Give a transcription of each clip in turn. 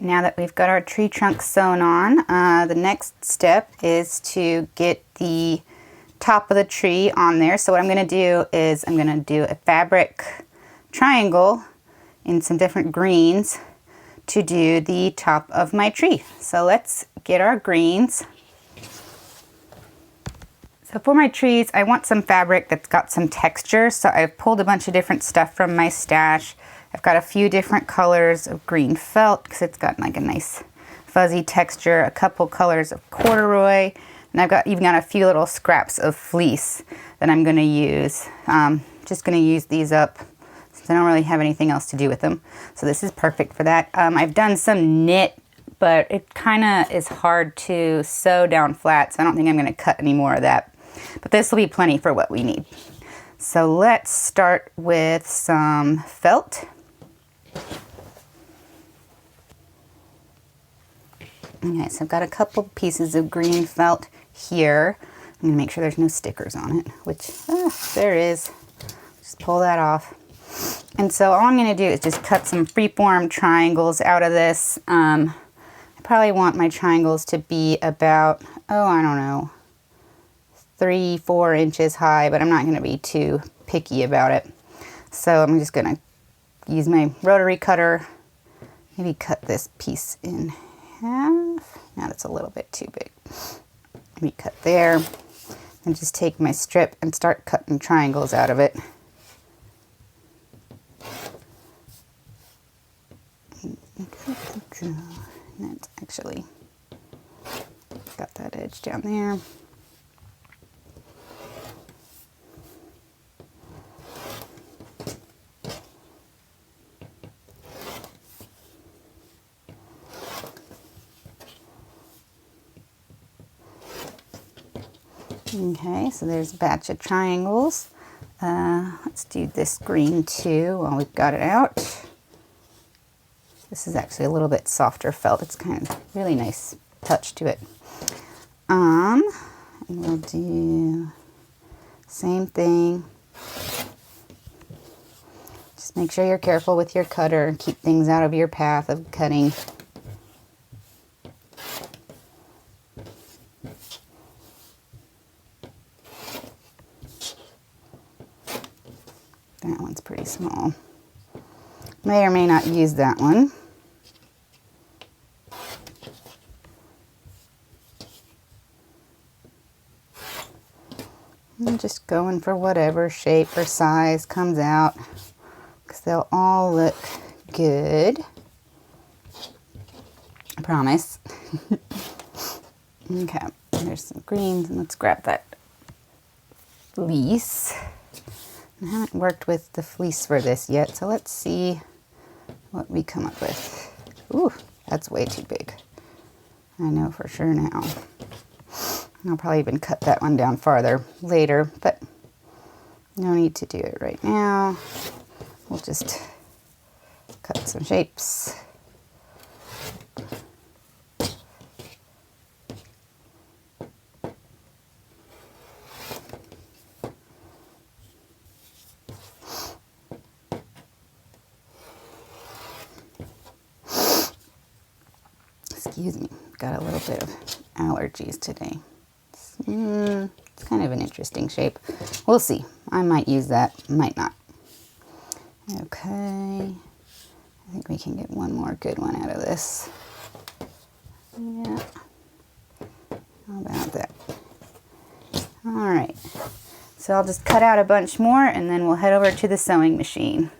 now that we've got our tree trunk sewn on, the next step is to get the top of the tree on there. So what I'm going to do is I'm going to do a fabric triangle in some different greens to do the top of my tree. So let's get our greens. So for my trees, I want some fabric that's got some texture. So I've pulled a bunch of different stuff from my stash. I've got a few different colors of green felt because it's got like a nice fuzzy texture, a couple colors of corduroy, and I've even got a few little scraps of fleece that I'm going to use. Just going to use these up since I don't really have anything else to do with them. So this is perfect for that. I've done some knit, but it kind of is hard to sew down flat, so I don't think I'm going to cut any more of that. But this will be plenty for what we need. So let's start with some felt. Okay, so I've got a couple pieces of green felt here. I'm going to make sure there's no stickers on it, which, there is. Just pull that off. And so all I'm going to do is just cut some freeform triangles out of this. I probably want my triangles to be about, I don't know, 3-4 inches high, but I'm not going to be too picky about it. So I'm just going to use my rotary cutter, maybe cut this piece in half. Now that's a little bit too big. Maybe cut there, and just take my strip and start cutting triangles out of it. That's actually got that edge down there. Okay, so there's a batch of triangles. Let's do this green too while we've got it out. This is actually a little bit softer felt. It's kind of really nice touch to it. And we'll do same thing. Just make sure you're careful with your cutter and keep things out of your path of cutting. That one's pretty small. May or may not use that one. I'm just going for whatever shape or size comes out because they'll all look good. I promise. Okay, there's some greens, and let's grab that fleece. I haven't worked with the fleece for this yet, so let's see what we come up with. Ooh, that's way too big. I know for sure now. I'll probably even cut that one down farther later, but no need to do it right now. We'll just cut some shapes. Excuse me, got a little bit of allergies today. It's kind of an interesting shape. We'll see. I might use that, might not. Okay, I think we can get one more good one out of this. Yeah, how about that? All right, so I'll just cut out a bunch more and then we'll head over to the sewing machine.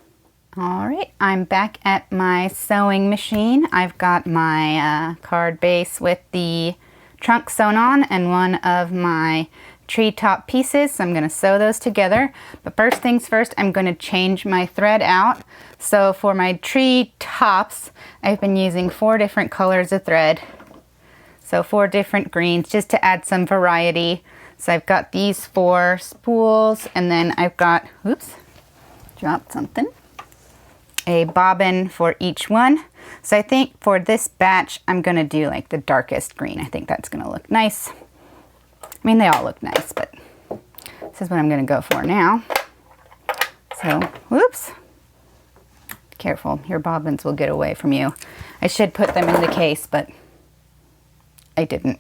All right, I'm back at my sewing machine. I've got my card base with the trunk sewn on and one of my treetop pieces. So I'm going to sew those together. But first things first, I'm going to change my thread out. So for my tree tops, I've been using 4 different colors of thread. So 4 different greens just to add some variety. So I've got these 4 spools, and then I've got, oops, dropped something, a bobbin for each one. So I think for this batch, I'm going to do like the darkest green. I think that's going to look nice. I mean, they all look nice, but this is what I'm going to go for now. So, whoops. Careful, your bobbins will get away from you. I should put them in the case, but I didn't.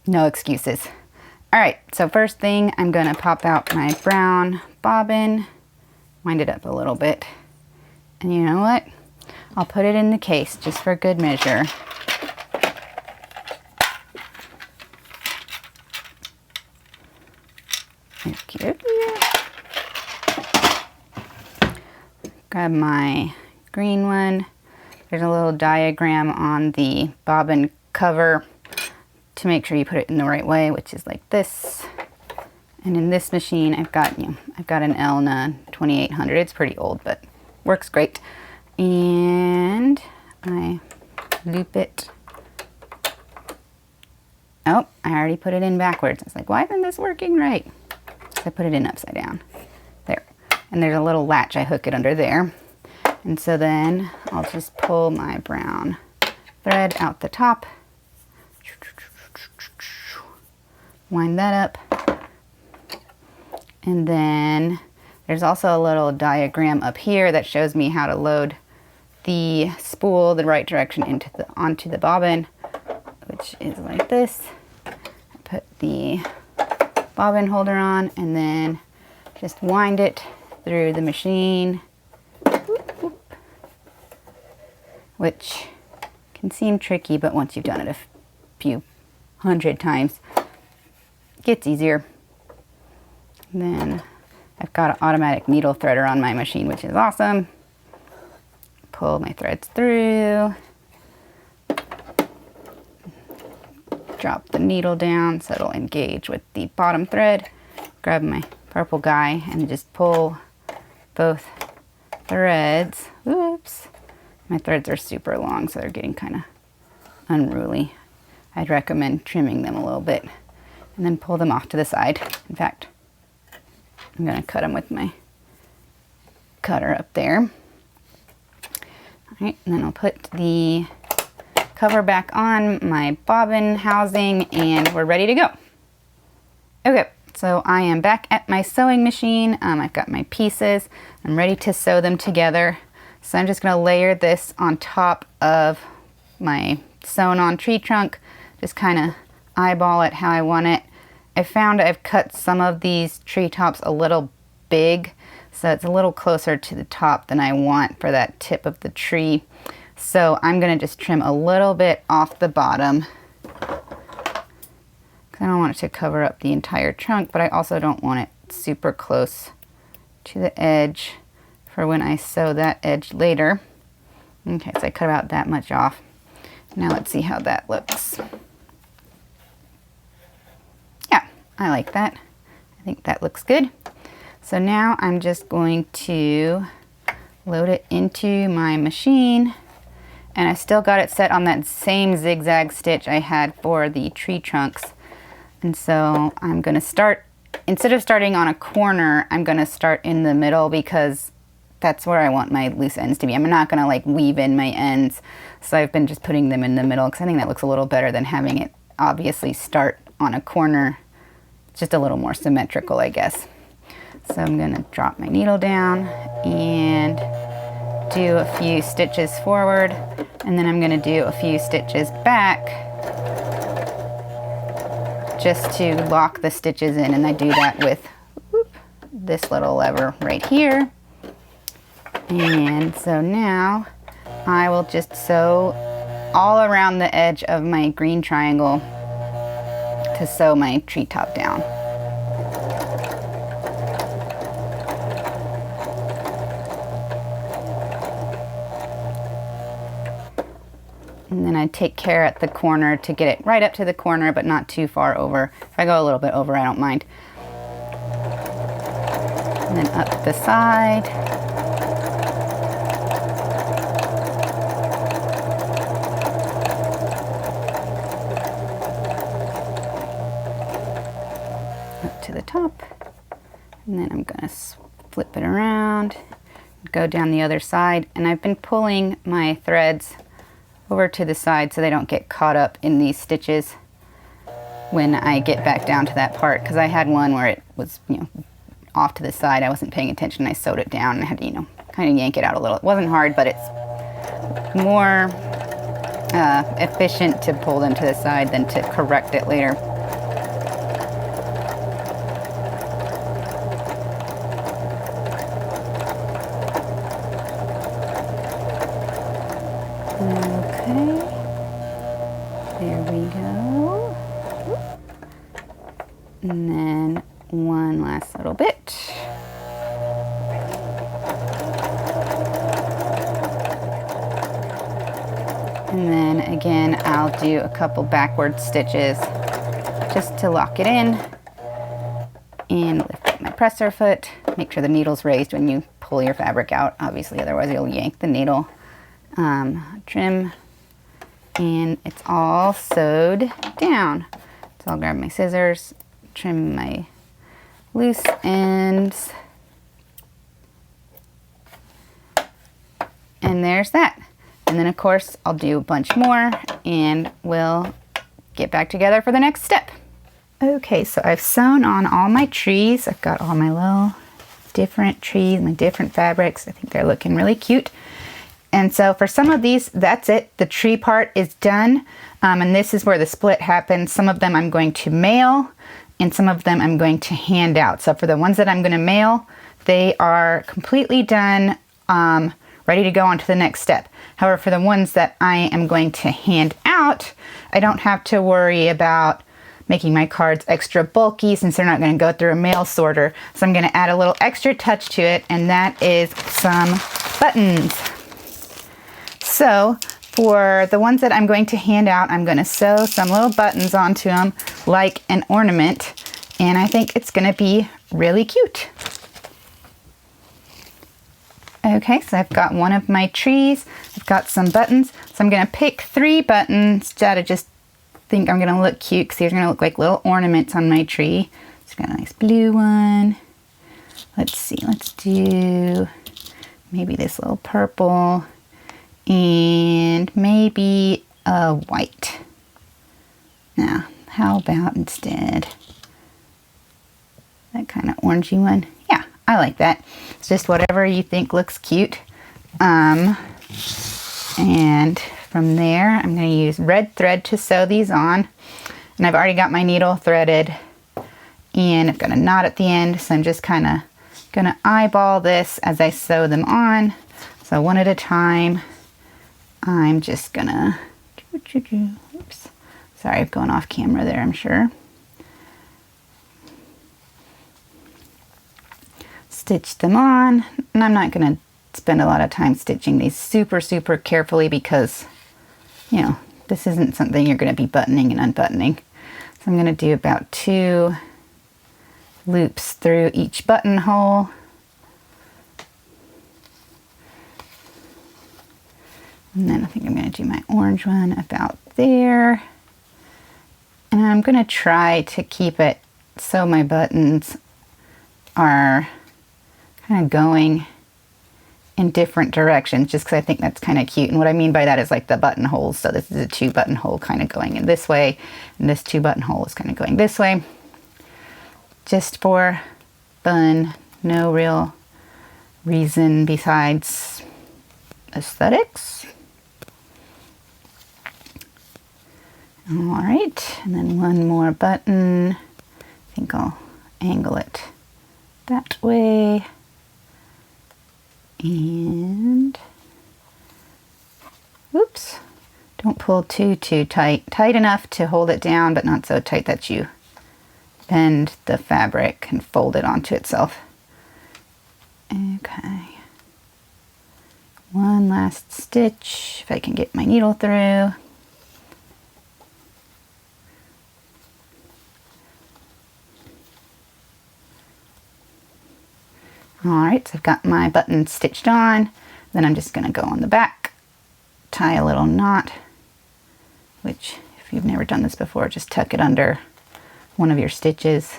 No excuses. All right, so first thing, I'm gonna pop out my brown bobbin, wind it up a little bit, and you know what? I'll put it in the case just for good measure. Grab my green one. There's a little diagram on the bobbin cover to make sure you put it in the right way, which is like this. And in this machine, I've got an Elna 2800. It's pretty old, but works great. And I loop it. Oh, I already put it in backwards. I was like, why isn't this working right? So I put it in upside down. There. And there's a little latch. I hook it under there. And so then I'll just pull my brown thread out the top. Wind that up. And then there's also a little diagram up here that shows me how to load the spool the right direction onto the bobbin, which is like this. I put the bobbin holder on and then just wind it through the machine, which can seem tricky, but once you've done it a few hundred times, it gets easier. And then I've got an automatic needle threader on my machine, which is awesome. Pull my threads through, drop the needle down so it'll engage with the bottom thread, grab my purple guy and just pull both threads. Oops, my threads are super long, so they're getting kind of unruly. I'd recommend trimming them a little bit and then pull them off to the side. In fact, I'm gonna cut them with my cutter up there. All right, and then I'll put the cover back on my bobbin housing and we're ready to go. Okay, so I am back at my sewing machine. I've got my pieces. I'm ready to sew them together. So I'm just gonna layer this on top of my sewn on tree trunk. Just kind of eyeball it how I want it. I found I've cut some of these tree tops a little big, so it's a little closer to the top than I want for that tip of the tree. So I'm gonna just trim a little bit off the bottom. I don't want it to cover up the entire trunk, but I also don't want it super close to the edge for when I sew that edge later. Okay, so I cut about that much off. Now let's see how that looks. Yeah, I like that. I think that looks good. So now I'm just going to load it into my machine. And I still got it set on that same zigzag stitch I had for the tree trunks. And so I'm gonna start, instead of starting on a corner, I'm gonna start in the middle because that's where I want my loose ends to be. I'm not gonna like weave in my ends. So I've been just putting them in the middle because I think that looks a little better than having it obviously start on a corner. It's just a little more symmetrical, I guess. So I'm gonna drop my needle down and do a few stitches forward, and then I'm gonna do a few stitches back just to lock the stitches in, and I do that with this little lever right here. And so now I will just sew all around the edge of my green triangle to sew my treetop down. And then I take care at the corner to get it right up to the corner, but not too far over. If I go a little bit over, I don't mind. And then up the side. Up to the top. And then I'm gonna flip it around, go down the other side. And I've been pulling my threads over to the side so they don't get caught up in these stitches when I get back down to that part, because I had one where it was, off to the side. I wasn't paying attention. I sewed it down and I had to, kind of yank it out a little. It wasn't hard, but it's more efficient to pull them to the side than to correct it later. Okay, there we go. And then one last little bit. And then again, I'll do a couple backward stitches just to lock it in. And lift up my presser foot. Make sure the needle's raised when you pull your fabric out, obviously, otherwise you'll yank the needle. Trim, and it's all sewed down. So I'll grab my scissors, trim my loose ends, and there's that. And then of course I'll do a bunch more and we'll get back together for the next step. Okay, so I've sewn on all my trees. I've got all my little different trees, my different fabrics. I think they're looking really cute. And so for some of these, that's it. The tree part is done. And this is where the split happens. Some of them I'm going to mail and some of them I'm going to hand out. So for the ones that I'm going to mail, they are completely done, ready to go on to the next step. However, for the ones that I am going to hand out, I don't have to worry about making my cards extra bulky since they're not going to go through a mail sorter. So I'm going to add a little extra touch to it, and that is some buttons. So for the ones that I'm going to hand out, I'm going to sew some little buttons onto them like an ornament, and I think it's going to be really cute. Okay, so I've got one of my trees, I've got some buttons, so I'm going to pick 3 buttons that I just think I'm going to look cute because these are going to look like little ornaments on my tree. It's got a nice blue one. Let's see, let's do maybe this little purple. And maybe a white. Now, how about instead that kind of orangey one? Yeah, I like that. It's just whatever you think looks cute. And from there, I'm going to use red thread to sew these on. And I've already got my needle threaded. And I've got a knot at the end, so I'm just kind of going to eyeball this as I sew them on. So one at a time. I'm just gonna, oops, sorry, I'm going off camera there, I'm sure. Stitch them on, and I'm not gonna spend a lot of time stitching these super carefully because, you know, this isn't something you're gonna be buttoning and unbuttoning. So I'm gonna do about 2 loops through each buttonhole. And then I think I'm going to do my orange one about there. And I'm going to try to keep it so my buttons are kind of going in different directions, just because I think that's kind of cute. And what I mean by that is like the buttonholes. So this is a 2 buttonhole kind of going in this way, and this 2 buttonhole is kind of going this way. Just for fun, no real reason besides aesthetics. All right, and then one more button. I think I'll angle it that way. And, whoops, don't pull too tight. Tight enough to hold it down, but not so tight that you bend the fabric and fold it onto itself. Okay. One last stitch, if I can get my needle through. Alright, so I've got my button stitched on. Then I'm just going to go on the back, tie a little knot, which if you've never done this before, just tuck it under one of your stitches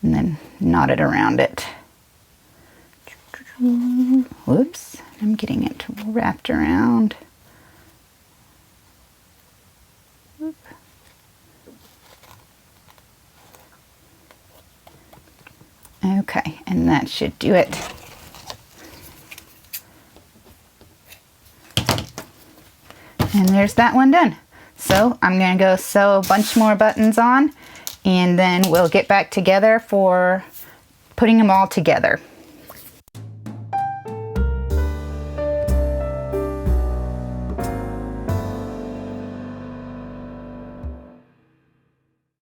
and then knot it around it. Whoops, I'm getting it wrapped around. Whoop. Okay, and that should do it. And there's that one done. So I'm gonna go sew a bunch more buttons on, and then we'll get back together for putting them all together.